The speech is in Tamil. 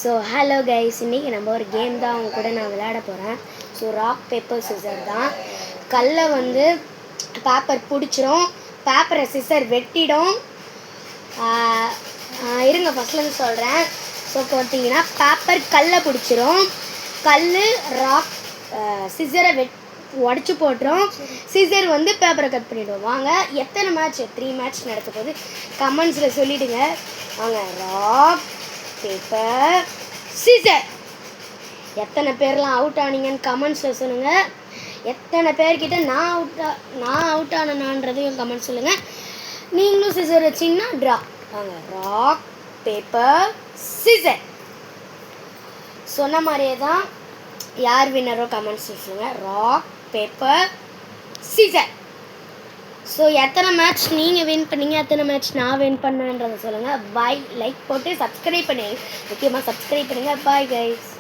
ஸோ ஹலோ கைஸ், இன்றைக்கி நம்ம ஒரு கேம் தான் அவங்க கூட நான் விளையாட போகிறேன். ஸோ ராக் பேப்பர் சிசர் தான். கல்லை வந்து பேப்பர் பிடிச்சிரும், பேப்பரை சிசர் வெட்டிடும். இருங்க ஃபஸ்ட்லேருந்து சொல்கிறேன். ஸோ பார்த்தீங்கன்னா பேப்பர் கல்லை பிடிச்சிரும், கல் ராக் சிசரை உடச்சி போட்டுரும், சிசர் வந்து பேப்பரை கட் பண்ணிவிடும். வாங்க, எத்தனை மேட்ச் 3 மேட்ச் நடக்க போகுது கமெண்ட்ஸில் சொல்லிவிடுங்க. வாங்க, ராக் பேப்பர் சிசர். எத்தனை பேர்லாம் அவுட் ஆனீங்கன்னு கமெண்ட்ஸில் சொல்லுங்கள். எத்தனை பேர்கிட்ட நான் அவுட் ஆனேனான்றதையும் கமெண்ட் சொல்லுங்கள். நீங்களும் சிசர் வச்சிங்கன்னா ட்ரா. வாங்க, ராக் பேப்பர் சிசர். சொன்ன மாதிரியே தான், யார் வின்னரோ கமெண்ட்ஸில் சொல்லுங்கள். Rock paper scissor. ஸோ எத்தனை மேட்ச் நீங்கள் வின் பண்ணீங்க, எத்தனை மேட்ச் நான் வின் பண்ணேன்றதை சொல்லுங்கள். பாய். லைக் போட்டு சப்ஸ்கிரைப் பண்ணுங்க, முக்கியமாக சப்ஸ்கிரைப் பண்ணுங்கள். Bye guys.